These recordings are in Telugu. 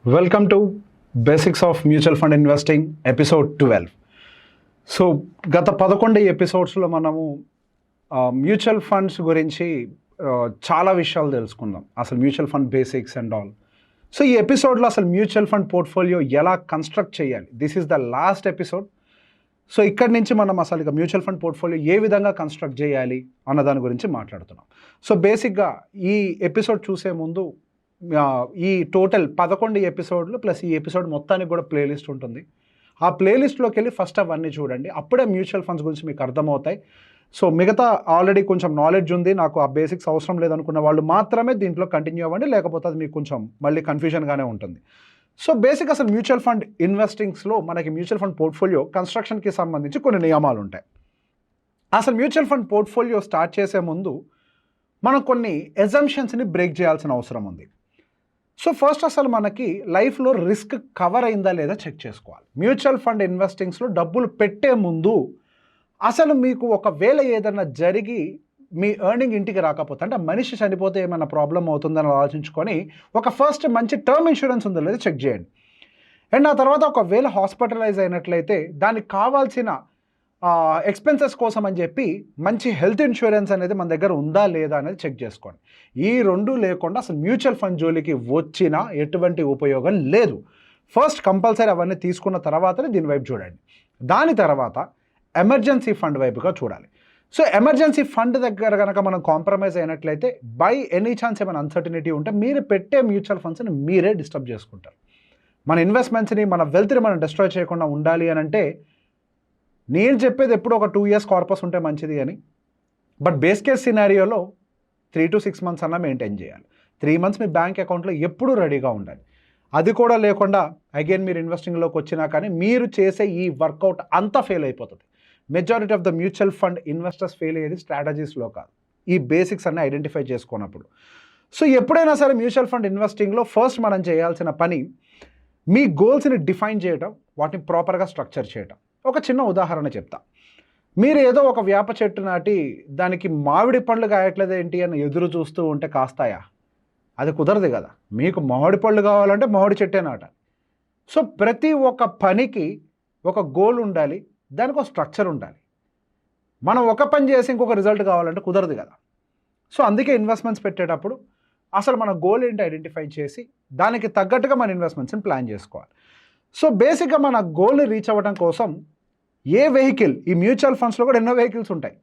Welcome to basics of mutual fund investing episode 12. So గత 11 ఎపిసోడ్స్లో మనము మ్యూచువల్ ఫండ్స్ గురించి చాలా విషయాలు తెలుసుకుందాం. అసలు mutual fund basics and all. So ఈ ఎపిసోడ్లో అసలు మ్యూచువల్ ఫండ్ పోర్ట్ఫోలియో ఎలా కన్స్ట్రక్ట్ చేయాలి, this is the last episode. So ఇక్కడి నుంచి మనం అసలు ఇక మ్యూచువల్ ఫండ్ పోర్ట్ఫోలియో ఏ విధంగా కన్స్ట్రక్ట్ చేయాలి అన్న దాని గురించి మాట్లాడుతున్నాం. సో బేసిక్గా ఈ ఎపిసోడ్ చూసే ముందు ఈ టోటల్ 11 ఎపిసోడ్లు ప్లస్ ఈ ఎపిసోడ్ మొత్తానికి కూడా ప్లేలిస్ట్ ఉంటుంది. ఆ ప్లేలిస్ట్లోకి వెళ్ళి ఫస్ట్ అవన్నీ చూడండి, అప్పుడే మ్యూచువల్ ఫండ్స్ గురించి మీకు అర్థమవుతాయి. సో మిగతా ఆల్రెడీ కొంచెం నాలెడ్జ్ ఉంది, నాకు ఆ బేసిక్స్ అవసరం లేదనుకున్న వాళ్ళు మాత్రమే దీంట్లో కంటిన్యూ అవ్వండి, లేకపోతే అది మీకు కొంచెం మళ్ళీ కన్ఫ్యూజన్గానే ఉంటుంది. సో బేసిక్ అసలు మ్యూచువల్ ఫండ్ ఇన్వెస్టింగ్స్లో మనకి మ్యూచువల్ ఫండ్ పోర్ట్ఫోలియో కన్స్ట్రక్షన్కి సంబంధించి కొన్ని నియమాలు ఉంటాయి. అసలు మ్యూచువల్ ఫండ్ పోర్ట్ఫోలియో స్టార్ట్ చేసే ముందు మనం కొన్ని ఎజంప్షన్స్ని బ్రేక్ చేయాల్సిన అవసరం ఉంది. సో ఫస్ట్ అసలు మనకి లైఫ్లో రిస్క్ కవర్ అయిందా లేదా చెక్ చేసుకోవాలి. మ్యూచువల్ ఫండ్ ఇన్వెస్టింగ్స్లో డబ్బులు పెట్టే ముందు అసలు మీకు ఒకవేళ ఏదైనా జరిగి మీ ఎర్నింగ్ ఇంటికి రాకపోతే, అంటే మనిషి చనిపోతే ఏమైనా ప్రాబ్లం అవుతుందని ఆలోచించుకొని ఒక ఫస్ట్ మంచి టర్మ్ ఇన్సూరెన్స్ ఉందో లేదో చెక్ చేయండి. అండ్ ఆ తర్వాత ఒకవేళ హాస్పిటలైజ్ అయినట్లయితే దానికి కావాల్సిన ఎక్స్పెన్సెస్ కోసం అని చెప్పి మంచి హెల్త్ ఇన్సూరెన్స్ అనేది మన దగ్గర ఉందా లేదా అనేది చెక్ చేసుకోండి. ఈ రెండు లేకుండా అసలు మ్యూచువల్ ఫండ్ జోలికి వచ్చినా ఎటువంటి ఉపయోగం లేదు. ఫస్ట్ కంపల్సరీ అవన్నీ తీసుకున్న తర్వాతనే దీని వైపు చూడండి. దాని తర్వాత ఎమర్జెన్సీ ఫండ్ వైపుగా చూడాలి. సో ఎమర్జెన్సీ ఫండ్ దగ్గర కనుక మనం కాంప్రమైజ్ అయినట్లయితే బై ఎనీ ఛాన్స్ ఏమైనా అన్సర్టినిటీ ఉంటే మీరు పెట్టే మ్యూచువల్ ఫండ్స్ని మీరే డిస్టర్బ్ చేసుకుంటారు. మన ఇన్వెస్ట్మెంట్స్ని, మన వెల్త్ని మనం డిస్ట్రాయ్ చేయకుండా ఉండాలి అని అంటే నేను చెప్పేది ఎప్పుడు ఒక 2 years కార్పస్ ఉంటే మంచిది అని. బట్ బేస్ కేస్ సినారియోలో 3 to 6 months అన్నా మెయింటైన్ చేయాలి. 3 months మీ బ్యాంక్ అకౌంట్లో ఎప్పుడూ రెడీగా ఉండాలి. అది కూడా లేకుండా అగైన్ మీరు ఇన్వెస్టింగ్లోకి వచ్చినా కానీ మీరు చేసే ఈ వర్కౌట్ అంతా ఫెయిల్ అయిపోతుంది. Majority of the mutual fund investors fail అయ్యేది స్ట్రాటజీస్లో కాదు, ఈ బేసిక్స్ అన్నీ ఐడెంటిఫై చేసుకున్నప్పుడు. సో ఎప్పుడైనా సరే మ్యూచువల్ ఫండ్ ఇన్వెస్టింగ్లో ఫస్ట్ మనం చేయాల్సిన పని మీ గోల్స్ని డిఫైన్ చేయడం, వాటిని ప్రాపర్గా స్ట్రక్చర్ చేయడం. ఒక చిన్న ఉదాహరణ చెప్తా. మీరు ఏదో ఒక వేప చెట్టు నాటి దానికి మామిడి పండ్లు కాయట్లేదు ఏంటి అని ఎదురు చూస్తూ ఉంటే కాస్తాయా? అది కుదరదు కదా. మీకు మామిడి పళ్ళు కావాలంటే మామిడి చెట్టే నాటాలి. సో ప్రతి ఒక్క పనికి ఒక గోల్ ఉండాలి, దానికి ఒక స్ట్రక్చర్ ఉండాలి. మనం ఒక పని చేసి ఇంకొక రిజల్ట్ కావాలంటే కుదరదు కదా. సో అందుకే ఇన్వెస్ట్మెంట్స్ పెట్టేటప్పుడు అసలు మన గోల్ ఏంటి ఐడెంటిఫై చేసి దానికి తగ్గట్టుగా మన ఇన్వెస్ట్మెంట్స్ని ప్లాన్ చేసుకోవాలి. సో బేసిక్గా మన గోల్ని రీచ్ అవ్వడం కోసం ఏ వెహికల్, ఈ మ్యూచువల్ ఫండ్స్లో కూడా ఎన్నో వెహికల్స్ ఉంటాయి.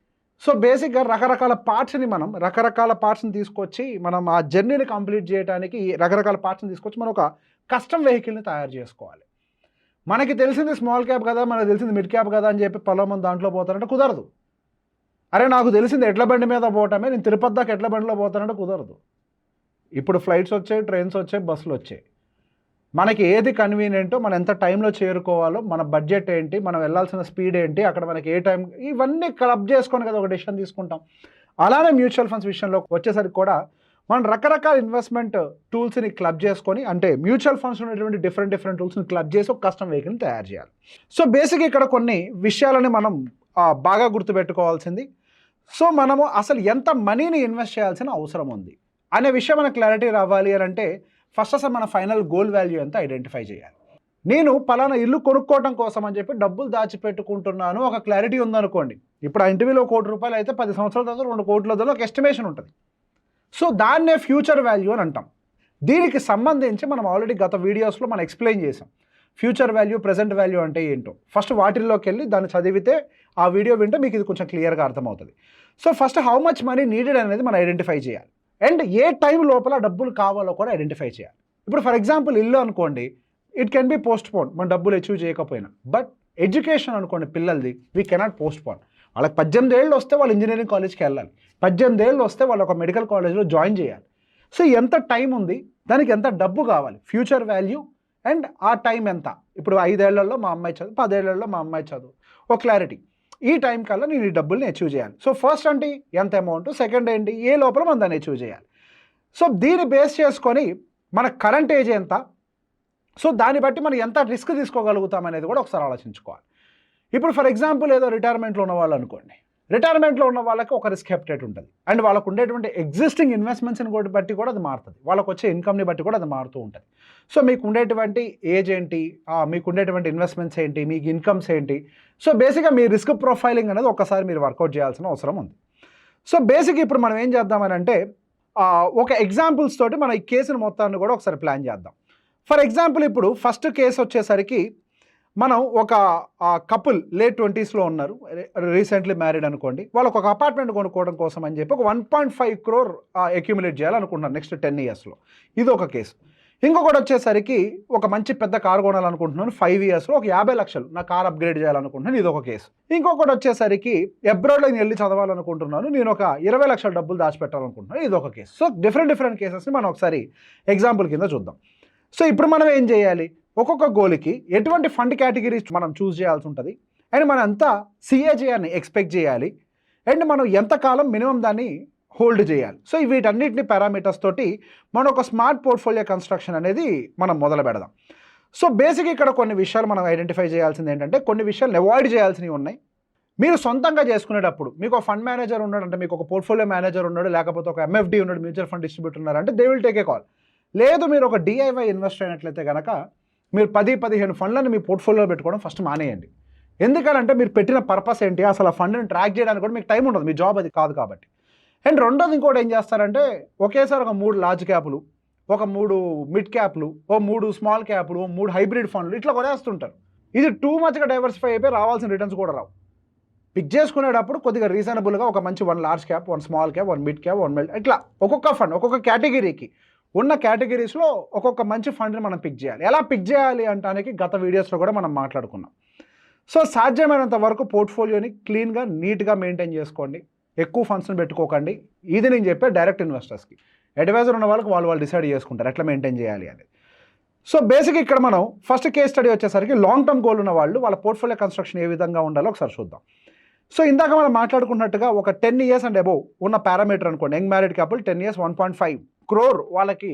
సో బేసిక్గా రకరకాల పార్ట్స్ని తీసుకొచ్చి మనం ఆ జర్నీని కంప్లీట్ చేయడానికి రకరకాల పార్ట్స్ని తీసుకొచ్చి మనం ఒక కస్టమ్ వెహికల్ని తయారు చేసుకోవాలి. మనకి తెలిసింది స్మాల్ క్యాప్ కదా, మనకు తెలిసింది మిడ్ క్యాప్ కదా అని చెప్పి మంది దాంట్లో పోతారంటే కుదరదు. అరే నాకు తెలిసింది ఎడ్ల బండి మీద పోవటమే, నేను తిరుపతి దాకా ఎడ్ల బండిలో పోతానంటే కుదరదు. ఇప్పుడు ఫ్లైట్స్ వచ్చాయి, ట్రైన్స్ వచ్చాయి, బస్సులు వచ్చాయి. మనకి ఏది కన్వీనియంటో, మనం ఎంత టైంలో చేరుకోవాలో, మన బడ్జెట్ ఏంటి, మనం వెళ్ళాల్సిన స్పీడ్ ఏంటి, అక్కడ మనకి ఏ టైం, ఇవన్నీ క్లబ్ చేసుకొని కదా ఒక డెసిషన్ తీసుకుంటాం. అలానే మ్యూచువల్ ఫండ్స్ విషయంలో వచ్చేసరికి కూడా మనం రకరకాల ఇన్వెస్ట్మెంట్ టూల్స్ని క్లబ్ చేసుకొని, అంటే మ్యూచువల్ ఫండ్స్ ఉన్నటువంటి డిఫరెంట్ టూల్స్ని క్లబ్ చేసి ఒక కస్టమ్ వెహికల్ని తయారు చేయాలి. సో బేసిక్గా ఇక్కడ కొన్ని విషయాలని మనం బాగా గుర్తుపెట్టుకోవాల్సింది. సో మనము అసలు ఎంత మనీని ఇన్వెస్ట్ చేయాల్సిన అవసరం ఉంది అనే విషయం మనకు క్లారిటీ రావాలి అని అంటే ఫస్ట్ అసలు మన ఫైనల్ గోల్ వాల్యూ ఎంత ఐడెంటిఫై చేయాలి. నేను పలానా ఇల్లు కొనుక్కోవడం కోసం అని చెప్పి డబ్బులు దాచిపెట్టుకుంటున్నాను, ఒక క్లారిటీ ఉందనుకోండి. ఇప్పుడు ఆ ఇంటి విలువ ₹1 కోటి అయితే 10 సంవత్సరాల తర్వాత 2 కోట్ల ఒక ఎస్టిమేషన్ ఉంటుంది. సో దాన్నే ఫ్యూచర్ వాల్యూ అని అంటాం. దీనికి సంబంధించి మనం ఆల్రెడీ గత వీడియోస్లో మనం ఎక్స్ప్లెయిన్ చేసాం. ఫ్యూచర్ వాల్యూ, ప్రెజెంట్ వాల్యూ అంటే ఏంటో. ఫస్ట్ వాటిల్లోకి వెళ్ళి దాన్ని చదివితే, ఆ వీడియో వింటే మీకు ఇది కొంచెం క్లియర్గా అర్థమవుతుంది. So first how much money needed అనేది మనం ఐడెంటిఫై చేయాలి. అండ్ ఏ టైం లోపల డబ్బులు కావాలో కూడా ఐడెంటిఫై చేయాలి. ఇప్పుడు ఫర్ ఎగ్జాంపుల్ ఇల్లు అనుకోండి, it can be post phone, మన డబ్బులు అచీవ్ చేయకపోయినా. బట్ ఎడ్యుకేషన్ అనుకోండి పిల్లలది, వీ కెనాట్ పోస్ట్ పోన్. వాళ్ళకి 18 ఏళ్ళు వస్తే వాళ్ళు ఇంజనీరింగ్ కాలేజ్కి వెళ్ళాలి, 18 ఏళ్ళు వస్తే వాళ్ళు ఒక మెడికల్ కాలేజ్లో జాయిన్ చేయాలి. సో ఎంత టైం ఉంది, దానికి ఎంత డబ్బు కావాలి, ఫ్యూచర్ వాల్యూ అండ్ ఆ టైం ఎంత. ఇప్పుడు 5 ఏళ్లలో మా అమ్మాయి చదువు, 10 ఏళ్లలో మా అమ్మాయి చదువు, ఒక క్లారిటీ. ఈ టైం కల్లా నేను ఈ డబ్బుల్ని అచీవ్ చేయాలి. సో ఫస్ట్ అంటే ఎంత అమౌంట్, సెకండ్ ఏంటి, ఏ లోపల మనం దాన్ని అచీవ్ చేయాలి. సో దీన్ని బేస్ చేసుకొని మన కరెంట్ ఏజ్ ఎంత, సో దాన్ని బట్టి మనం ఎంత రిస్క్ తీసుకోగలుగుతాం అనేది కూడా ఒకసారి ఆలోచించుకోవాలి. ఇప్పుడు ఫర్ ఎగ్జాంపుల్ ఏదో రిటైర్మెంట్లో ఉన్న వాళ్ళు అనుకోండి, రిటైర్మెంట్లో ఉన్న వాళ్ళకి ఒక రిస్క్ హెప్టేట్ ఉంటుంది, అండ్ వాళ్ళకు ఉండేటువంటి ఎగ్జిస్టింగ్ ఇన్వెస్ట్మెంట్స్ని కూడా బట్టి కూడా అది మారుతుంది, వాళ్ళకు వచ్చే ఇన్కమ్ని బట్టి కూడా అది మారుతూ ఉంటుంది. సో మీకు ఉండేటువంటి ఏజ్ ఏంటి, మీకు ఉండేటువంటి ఇన్వెస్ట్మెంట్స్ ఏంటి, మీకు ఇన్కమ్స్ ఏంటి, సో బేసిక్గా మీ రిస్క్ ప్రొఫైలింగ్ అనేది ఒకసారి మీరు వర్కౌట్ చేయాల్సిన అవసరం ఉంది. సో బేసిక్ ఇప్పుడు మనం ఏం చేద్దామని అంటే ఒక ఎగ్జాంపుల్స్ తోటి మనం ఈ కేసును మొత్తాన్ని కూడా ఒకసారి ప్లాన్ చేద్దాం. ఫర్ ఎగ్జాంపుల్ ఇప్పుడు ఫస్ట్ కేసు వచ్చేసరికి మనం ఒక కపుల్ లేట్ 20స్లో ఉన్నారు, రీసెంట్లీ మ్యారీడ్ అనుకోండి. వాళ్ళకు ఒక అపార్ట్మెంట్ కొనుక్కోవడం కోసం అని చెప్పి ఒక 1.5 crore అక్యుములేట్ చేయాలనుకుంటున్నారు నెక్స్ట్ 10 yearsలో. ఇది ఒక కేసు. ఇంకొకటి వచ్చేసరికి ఒక మంచి పెద్ద కారు కొనాలనుకుంటున్నాను 5 yearsలో, ఒక 50 లక్షలు నా కార్ అప్గ్రేడ్ చేయాలనుకుంటున్నాను, ఇది ఒక కేసు. ఇంకొకటి వచ్చేసరికి అబ్రాడ్లో నేను వెళ్ళి చదవాలనుకుంటున్నాను, నేను ఒక 20 లక్షల డబ్బులు దాచిపెట్టాలనుకుంటున్నాను, ఇది ఒక కేసు. సో డిఫరెంట్ కేసెస్ని మనం ఒకసారి ఎగ్జాంపుల్ కింద చూద్దాం. సో ఇప్పుడు మనం ఏం చేయాలి, ఒక్కొక్క గోల్కి ఎటువంటి ఫండ్ కేటగిరీస్ మనం చూస్ చేయాల్సి ఉంటుంది, అండ్ మనం ఎంత సిఏజీఆర్ని ఎక్స్పెక్ట్ చేయాలి, అండ్ మనం ఎంతకాలం మినిమం దాన్ని హోల్డ్ చేయాలి. సో వీటన్నిటిని పారామీటర్స్ తోటి మనం ఒక స్మార్ట్ పోర్ట్ఫోలియో కన్స్ట్రక్షన్ అనేది మనం మొదలు పెడదాం. సో బేసిక్ ఇక్కడ కొన్ని విషయాలు మనం ఐడెంటిఫై చేయాల్సింది ఏంటంటే, కొన్ని విషయాలు అవాయిడ్ చేయాల్సినవి ఉన్నాయి. మీరు సొంతంగా చేసుకునేటప్పుడు మీకు ఒక ఫండ్ మేనేజర్ ఉన్నాడు అంటే, మీకు ఒక పోర్ట్ఫోలియో మేనేజర్ ఉన్నాడు, లేకపోతే ఒక ఎంఎఫ్డి ఉన్నాడు, మ్యూచువల్ ఫండ్ డిస్ట్రిబ్యూటర్ ఉన్నారంటే they will take a call. లేదు మీరు ఒక డిఐవై ఇన్వెస్ట్ అయినట్లయితే కనుక మీరు 10-15 ఫండ్లను మీ పోర్ట్ఫోలియోలో పెట్టుకోవడం ఫస్ట్ మానేయండి. ఎందుకంటే మీరు పెట్టిన పర్పస్ ఏంటి, అసలు ఆ ఫండ్ని ట్రాక్ చేయడానికి కూడా మీకు టైం ఉండదు, మీ జాబ్ అది కాదు కాబట్టి. అండ్ రెండోది ఇంకోటి ఏం చేస్తారంటే, ఒకేసారి ఒక 3 లార్జ్ క్యాపులు, ఒక 3 మిడ్ క్యాప్లు, ఓ 3 స్మాల్ క్యాప్లు, 3 హైబ్రిడ్ ఫండ్లు ఇట్లా కొనేస్తుంటారు. ఇది టూ మచ్గా డైవర్సిఫై అయిపోయి రావాల్సిన రిటర్న్స్ కూడా రావు. పిక్ చేసుకునేటప్పుడు కొద్దిగా రీజనబుల్గా ఒక మంచి 1 large cap, 1 small cap, 1 mid cap, 1 mid, ఇట్లా ఒక్కొక్క ఫండ్ ఒక్కొక్క కేటగిరీకి ఉన్న కేటగిరీస్లో ఒక్కొక్క మంచి ఫండ్ని మనం పిక్ చేయాలి. ఎలా పిక్ చేయాలి అంటానికి గత వీడియోస్లో కూడా మనం మాట్లాడుకున్నాం. సో సాధ్యమైనంత వరకు పోర్ట్ఫోలియోని క్లీన్గా నీట్గా మెయింటైన్ చేసుకోండి, ఎక్కువ ఫండ్స్ని పెట్టుకోకండి. ఇది నేను చెప్పే డైరెక్ట్ ఇన్వెస్టర్స్కి. అడ్వైజర్ ఉన్న వాళ్ళకి వాళ్ళు డిసైడ్ చేసుకుంటారు ఎట్లా మెయింటైన్ చేయాలి అనేది. సో బేసిక్ ఇక్కడ మనం ఫస్ట్ కేస్ స్టడీ వచ్చేసరికి లాంగ్ టర్మ్ గోల్ ఉన్న వాళ్ళు వాళ్ళ పోర్ట్ఫోలియో కన్స్ట్రక్షన్ ఏ విధంగా ఉండాలో ఒకసారి చూద్దాం. సో ఇందాక మనం మాట్లాడుకున్నట్టుగా ఒక 10 years అండ్ అబోవ్ ఉన్న పారామీటర్ అనుకోండి, young married couple 10 years 1.5 crore వాళ్ళకి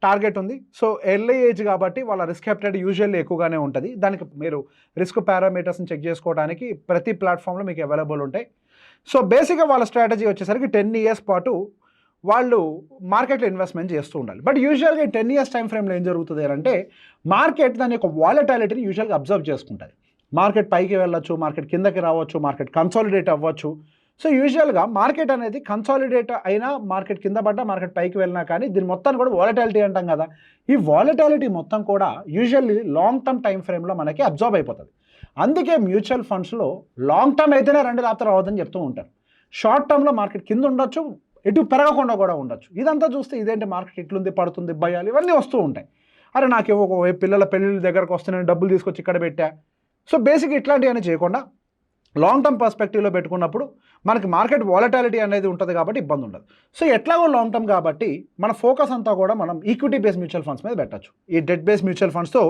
టార్గెట్ ఉంది. సో ఎర్లీ ఏజ్ కాబట్టి వాళ్ళ రిస్క్ హెప్టేట్ యూజువల్లీ ఎక్కువగానే ఉంటుంది. దానికి మీరు రిస్క్ పారామీటర్స్ని చెక్ చేసుకోవడానికి ప్రతి ప్లాట్ఫామ్లో మీకు అవైలబుల్ ఉంటాయి. సో బేసిక్గా వాళ్ళ స్ట్రాటజీ వచ్చేసరికి 10 years పాటు వాళ్ళు మార్కెట్లో ఇన్వెస్ట్మెంట్ చేస్తూ ఉండాలి. బట్ యూజువల్గా 10 years టైం ఫ్రేమ్లో ఏం జరుగుతుంది అంటే, మార్కెట్ దాని యొక్క వాలటాలిటీని యూజువల్గా అబ్జర్వ్ చేసుకుంటుంది. మార్కెట్ పైకి వెళ్ళొచ్చు, మార్కెట్ కిందకి రావచ్చు, మార్కెట్ కన్సాలిడేట్ అవ్వచ్చు. సో యూజువల్గా మార్కెట్ అనేది కన్సాలిడేట్ అయినా, మార్కెట్ కింద పడ్డా, మార్కెట్ పైకి వెళ్ళినా కానీ దీని మొత్తాన్ని కూడా వాలటాలిటీ అంటాం కదా. ఈ వాలటాలిటీ మొత్తం కూడా యూజువల్లీ లాంగ్ టర్మ్ టైం ఫ్రేమ్లో మనకి అబ్జర్వ్ అయిపోతుంది. అందుకే మ్యూచువల్ ఫండ్స్లో లాంగ్ టర్మ్ అయితేనే 2 రాత్రి రావద్దని చెప్తూ ఉంటారు. షార్ట్ టర్మ్లో మార్కెట్ కింద ఉండొచ్చు, ఎటు పెరగకుండా కూడా ఉండొచ్చు. ఇదంతా చూస్తే ఇదేంటి మార్కెట్ ఇట్లుంది, పడుతుంది, భయాలు ఇవన్నీ వస్తూ ఉంటాయి. అరే నాకేమో పిల్లల పెళ్ళిళ్ళ దగ్గరకు వస్తే నేను డబ్బులు తీసుకొచ్చి ఇక్కడ పెట్టా. సో బేసిక్ ఇట్లాంటివన్నీ చేయకుండా లాంగ్ టర్మ్ పర్స్పెక్టివ్లో పెట్టుకున్నప్పుడు మనకి మార్కెట్ వాలటాలిటీ అనేది ఉంటుంది కాబట్టి ఇబ్బంది ఉండదు. సో ఎట్లాగో లాంగ్ టర్మ్ కాబట్టి మన ఫోకస్ అంతా కూడా మనం ఈక్విటీ బేస్డ్ మ్యూచువల్ ఫండ్స్ మీద పెట్టచ్చు. ఈ డెట్ బేస్డ్ మ్యూచువల్ ఫండ్స్తో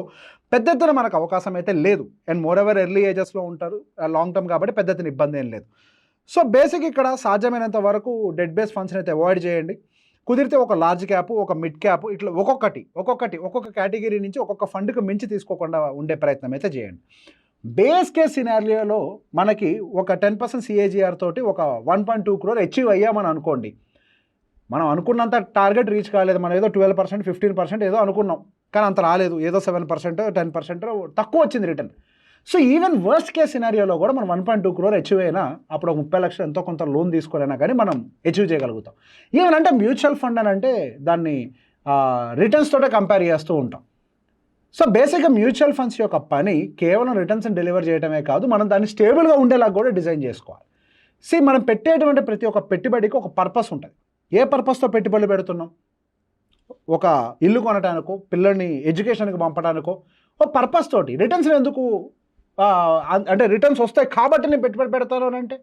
పెద్ద ఎత్తున మనకు అవకాశం అయితే లేదు. అండ్ మోర్ ఎవర్ ఎర్లీ ఏజెస్లో ఉంటారు, లాంగ్ టర్మ్ కాబట్టి పెద్ద ఎత్తున ఇబ్బంది ఏం లేదు. సో బేసిక్ ఇక్కడ సాధ్యమైనంత వరకు డెట్ బేస్డ్ ఫండ్స్ని అయితే అవాయిడ్ చేయండి. కుదిరితే ఒక లార్జ్ క్యాప్, ఒక మిడ్ క్యాప్, ఇట్లా ఒక్కొక్క కేటగిరీ నుంచి ఒక్కొక్క ఫండ్కి మించి తీసుకోకుండా ఉండే ప్రయత్నం అయితే చేయండి. బేస్ కేస్ సినారియోలో మనకి ఒక 10% సిఏజీఆర్ తోటి ఒక 1.2 crore అచీవ్ అయ్యామని అనుకోండి. మనం అనుకున్నంత టార్గెట్ రీచ్ కాలేదు, మనం ఏదో 12%, 15% ఏదో అనుకున్నాం, కానీ అంత రాలేదు, ఏదో 7%, 10% తక్కువ వచ్చింది return. So even worst case సినారియోలో కూడా మనం 1.2 crore అచీవ్ అయినా, అప్పుడు 30 లక్షలు ఎంతో కొంత లోన్ తీసుకురైనా కానీ మనం అచీవ్ చేయగలుగుతాం. ఈవెన్ అంటే మ్యూచువల్ ఫండ్ అని అంటే దాన్ని రిటర్న్స్ తోటే కంపేర్ చేస్తూ ఉంటాం. సో బేసిక్గా మ్యూచువల్ ఫండ్స్ యొక్క పని కేవలం రిటర్న్స్ని డెలివర్ చేయడమే కాదు, మనం దాన్ని స్టేబుల్గా ఉండేలాగా కూడా డిజైన్ చేసుకోవాలి. మనం పెట్టేటువంటి ప్రతి ఒక్క పెట్టుబడికి ఒక పర్పస్ ఉంటుంది. ఏ పర్పస్తో పెట్టుబడులు పెడుతున్నాం? ఒక ఇల్లు కొనడానికో, పిల్లల్ని ఎడ్యుకేషన్కి పంపడానికో ఒక పర్పస్ తోటి. రిటర్న్స్ ఎందుకు అంటే రిటర్న్స్ వస్తాయి కాబట్టి నేను పెట్టుబడి పెడతాను అని అంటే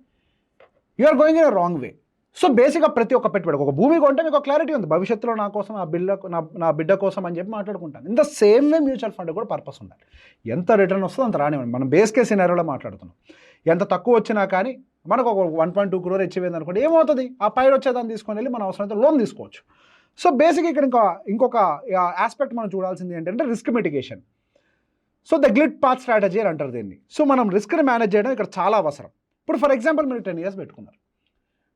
you are going in a wrong way. So బేసిక్గా ప్రతి ఒక్క పెట్టుబడి, ఒక భూమి కొంటే మీకు క్లారిటీ ఉంది, భవిష్యత్తులో నా కోసం, నా బిడ్డ కోసం అని చెప్పి మాట్లాడుకుంటాను. In the same way mutual fund కూడా పర్పస్ ఉండాలి. ఎంత రిటర్న్ వస్తుందో అంత రానివ్వండి. మనం బేస్ కేస్ సినారియోలో మాట్లాడుతున్నాం. ఎంత తక్కువ వచ్చినా కానీ మనకు ఒక 1.2 crore ఇచ్చేది అనుకోండి, ఏమవుతుంది? ఆ పైన వచ్చేదాన్ని తీసుకొని వెళ్ళి మన అవసరమైతే లోన్ తీసుకోవచ్చు. సో బేసిక్గా ఇక్కడ ఇంకొక ఆస్పెక్ట్ మనం చూడాల్సింది ఏంటంటే risk mitigation. So the glide path strategy అని అంటారు దీన్ని. సో మనం రిస్క్ని మేనేజ్ చేయడం ఇక్కడ చాలా అవసరం. ఇప్పుడు ఫర్ ఎగ్జాంపుల్ మీరు 10 years పెట్టుకున్నారు,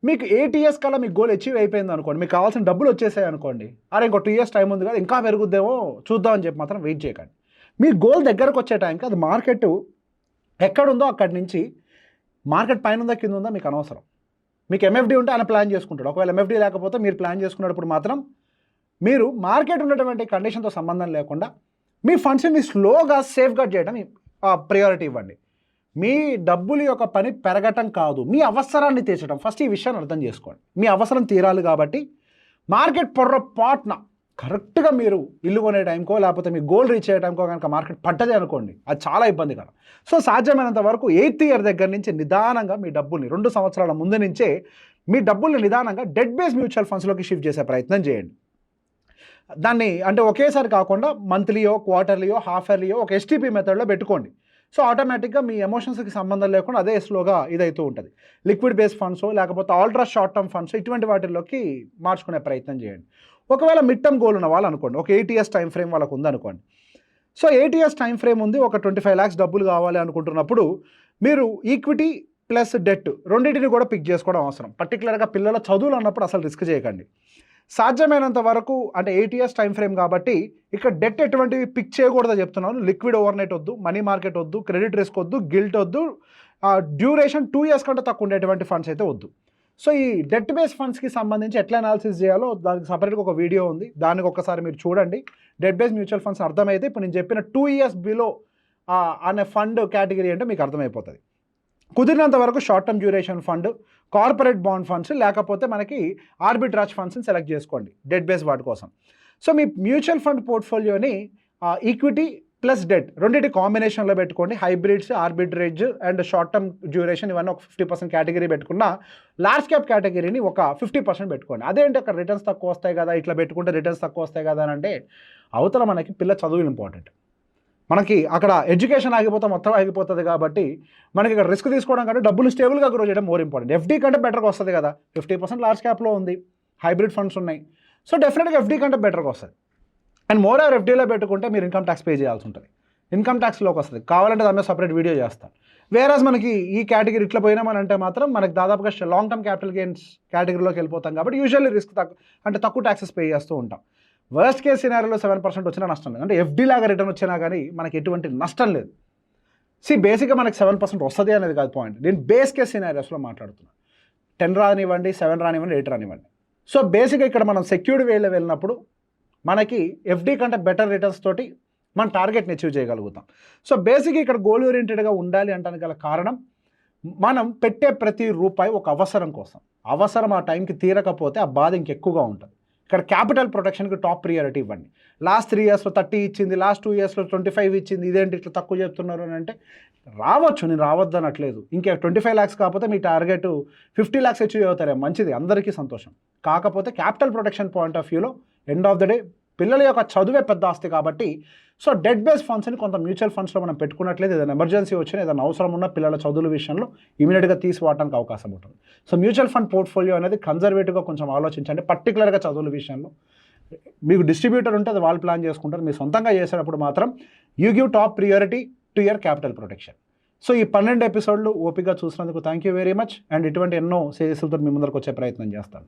మీకు 8 years కల్లా మీకు గోల్ అచీవ్ అయిపోయింది అనుకోండి, మీకు కావాల్సిన డబ్బులు వచ్చేసాయి అనుకోండి, అరే ఇంకో 2 years టైం ఉంది కదా ఇంకా పెరుగుద్దేమో చూద్దాం అని చెప్పి మాత్రం వెయిట్ చేయకండి. మీ గోల్ దగ్గరకు వచ్చే టైంకి అది మార్కెట్ ఎక్కడుందో అక్కడి నుంచి మార్కెట్ పైన ఉందా కింద ఉందా మీకు అనవసరం. మీకు ఎంఎఫ్డి ఉంటే ఆయన ప్లాన్ చేసుకుంటాడు, ఒకవేళ ఎంఎఫ్డి లేకపోతే మీరు ప్లాన్ చేసుకున్నప్పుడు మాత్రం మీరు మార్కెట్ ఉన్నటువంటి కండిషన్తో సంబంధం లేకుండా మీ ఫండ్స్ని స్లోగా సేఫ్గార్డ్ చేయడం ప్రయారిటీ ఇవ్వండి. మీ డబ్బుల యొక్క పని పెరగటం కాదు, మీ అవసరాన్ని తీర్చడం. ఫస్ట్ ఈ విషయాన్ని అర్థం చేసుకోండి. మీ అవసరం తీరాలి కాబట్టి మార్కెట్ పొర్రపాటున కరెక్ట్గా మీరు ఇల్లు కొనే టైంకో లేకపోతే మీ గోల్ రీచ్ అయ్యే టైంకో కనుక మార్కెట్ పడ్డదే అనుకోండి, అది చాలా ఇబ్బందికరం. సో సాధ్యమైనంత వరకు 8th year దగ్గర నుంచి నిదానంగా మీ డబ్బుల్ని 2 సంవత్సరాల ముందు నుంచే మీ డబ్బుల్ని నిదానంగా డెట్ బేస్ మ్యూచువల్ ఫండ్స్లోకి షిఫ్ట్ చేసే ప్రయత్నం చేయండి. దాన్ని అంటే ఒకేసారి కాకుండా మంత్లీయో క్వార్టర్లీయో హాఫ్ ఇయర్లీయో ఒక ఎస్టీపీ మెథడ్లో పెట్టుకోండి. సో ఆటోమేటిక్గా మీ ఎమోషన్స్కి సంబంధం లేకుండా అదే స్లోగా ఇదైతూ ఉంటుంది. లిక్విడ్ బేస్ ఫండ్స్ లేకపోతే ఆల్ట్రా షార్ట్ టర్మ్ ఫండ్స్ ఇటువంటి వాటిల్లోకి మార్చుకునే ప్రయత్నం చేయండి. ఒకవేళ మిడ్ టర్మ్ గోల్ ఉన్న వాళ్ళు అనుకోండి, ఒక 8 years టైం ఫ్రేమ్ వాళ్ళకు ఉందనుకోండి. సో 8 years టైం ఫ్రేమ్ ఉంది, ఒక 25 lakhs డబ్బులు కావాలి అనుకుంటున్నప్పుడు మీరు ఈక్విటీ ప్లస్ డెట్ రెండింటిని కూడా పిక్ చేసుకోవడం అవసరం. పర్టికులర్గా పిల్లల చదువులు అన్నప్పుడు అసలు రిస్క్ చేయకండి. సాధ్యమైనంత వరకు అంటే 8 years టైం ఫ్రేమ్ కాబట్టి ఇక్కడ డెట్ ఎటువంటివి పిక్ చేయకూడదో చెప్తున్నాను. లిక్విడ్ ఓవర్నైట్ వద్దు, మనీ మార్కెట్ వద్దు, క్రెడిట్ రిస్క్ వద్దు, గిల్ట్ వద్దు, డ్యూరేషన్ 2 years కంటే తక్కువ ఉండేటువంటి ఫండ్స్ అయితే వద్దు. సో ఈ డెట్ బేస్ ఫండ్స్కి సంబంధించి ఎట్లా అనాలిసిస్ చేయాలో దానికి సపరేట్గా ఒక వీడియో ఉంది, దానికి ఒకసారి మీరు చూడండి. డెట్ బేస్ మ్యూచువల్ ఫండ్స్ అర్థమైతే ఇప్పుడు నేను చెప్పిన 2 years బిలో అనే ఫండ్ కేటగిరీ అంటే మీకు అర్థమైపోతుంది. కుదిరినంత వరకు short term duration fund, corporate bond funds లేకపోతే మనకి ఆర్బిట్రాజ్ ఫండ్స్ని సెలెక్ట్ చేసుకోండి డెట్ బేస్ వాటి కోసం. సో మీ మ్యూచువల్ ఫండ్ పోర్ట్ఫోలియోని ఈక్విటీ ప్లస్ డెట్ రెండింటి కాంబినేషన్లో పెట్టుకోండి. Hybrids, arbitrage and short term duration ఇవన్నీ ఒక 50% కేటగిరీ పెట్టుకున్న, లార్జ్ క్యాప్ కేటగిరీని ఒక 50% పెట్టుకోండి. అదేంటి అక్కడ రిటర్న్స్ తక్కువ వస్తాయి కదా, ఇట్లా పెట్టుకుంటే రిటర్న్స్ తక్కువ వస్తాయి కదా అని అంటే అవతల మనకి పిల్ల చదువులు ఇంపార్టెంట్. మనకి అక్కడ ఎడ్యుకేషన్ ఆగిపోతే మొత్తం ఆగిపోతుంది కాబట్టి మనకి ఇక్కడ రిస్క్ తీసుకోవడం కంటే డబ్బులు స్టేబుల్గా గ్రో చేయడం మోర్ ఇంపార్టెంట్. ఎఫ్డీ కంటే బెటర్గా వస్తుంది కదా, 50% లార్జ్ క్యాప్లో ఉంది, హైబ్రిడ్ ఫండ్స్ ఉన్నాయి. సో డెఫినెట్గా ఎఫ్డీ కంటే బెటర్గా వస్తుంది. అండ్ మోర్ ఓవర్ ఎఫ్డీలో పెట్టుకుంటే మీరు ఇన్కమ్ ట్యాక్స్ పే చేయాల్సి ఉంటుంది, ఇన్కమ్ ట్యాక్స్లోకి వస్తుంది. కావాలంటే దాని మీద సపరేట్ వీడియో చేస్తాను. వేరేస్ మనకి ఈ కేటగిరీ ఇట్లా పోయినామనంటే మాత్రం మనకి దాదాపుగా లాంగ్ టర్మ్ క్యాపిటల్ గెయిన్స్ కేటగిరీలోకి వెళ్ళిపోతాం కాబట్టి యూజువల్లీ రిస్క్ తక్కువ ట్యాక్సెస్ పే చేస్తూ ఉంటాం. వర్స్ట్ కేస్ సినారియోలో 7% వచ్చినా నష్టం లేదు, అంటే ఎఫ్డీ లాగా రిటర్న్ వచ్చినా కానీ మనకి ఎటువంటి నష్టం లేదు. బేసిక్గా మనకి 7% వస్తుంది అనేది కాదు పాయింట్, నేను బేస్ కేస్ సినారియోస్లో మాట్లాడుతున్నాను. 10 రానివ్వండి, 7 రానివ్వండి, 8 రానివ్వండి. సో బేసిక్గా ఇక్కడ మనం సెక్యూర్డ్ వేలో వెళ్ళినప్పుడు మనకి ఎఫ్డీ కంటే బెటర్ రిటర్న్స్ తోటి మన టార్గెట్ని అచీవ్ చేయగలుగుతాం. సో బేసిక్గా ఇక్కడ గోల్ ఓరియంటెడ్గా ఉండాలి అంటానికి గల కారణం, మనం పెట్టే ప్రతి రూపాయి ఒక అవసరం కోసం, అవసరం ఆ టైంకి తీరకపోతే ఆ బాధ ఇంకెక్కువగా ఉంటుంది. ఇక్కడ క్యాపిటల్ ప్రొటెక్షన్కి టాప్ ప్రియారిటీ ఇవ్వండి. లాస్ట్ 3 yearsలో 30 ఇచ్చింది, లాస్ట్ 2 yearsలో 25 ఇచ్చింది, ఇదేంటి ఇట్లా తక్కువ చెప్తున్నారు అని అంటే రావచ్చు, నేను రావద్దు అనట్లేదు. ఇంకా 25 lakhs కాకపోతే మీ టార్గెట్ 50 lakhs అచీవ్ అవుతారే, మంచిది, అందరికీ సంతోషం. కాకపోతే క్యాపిటల్ ప్రొటెక్షన్ పాయింట్ ఆఫ్ వ్యూలో ఎండ్ ఆఫ్ ద డే పిల్లల యొక్క చదువే పెద్ద ఆస్తి కాబట్టి సో డెట్ బేస్ ఫండ్స్ని కొంత మ్యూచువల్ ఫండ్స్లో మనం పెట్టుకున్నట్లయితే ఏదైనా ఎమర్జెన్సీ వచ్చినా, ఏదైనా అవసరం ఉన్న పిల్లల చదువుల విషయంలో ఇమీడియట్గా తీసిపోవడానికి అవకాశం ఉంటుంది. సో మ్యూచువల్ ఫండ్ పోర్ట్ఫోలియో అనేది కన్జర్వేటివ్గా కొంచెం ఆలోచించండి. పర్టికులర్గా చదువుల విషయంలో మీకు డిస్ట్రిబ్యూటర్ ఉంటే అది వాళ్ళు ప్లాన్ చేసుకుంటారు, మీరు సొంతంగా చేసేటప్పుడు మాత్రం you give top priority to your capital protection. So ఈ 12 episodes ఓపికగా చూసినందుకు thank you very much. And ఇటువంటి ఎన్నో సిరీస్లతో మీ ముందరకు వచ్చే ప్రయత్నం చేస్తాను.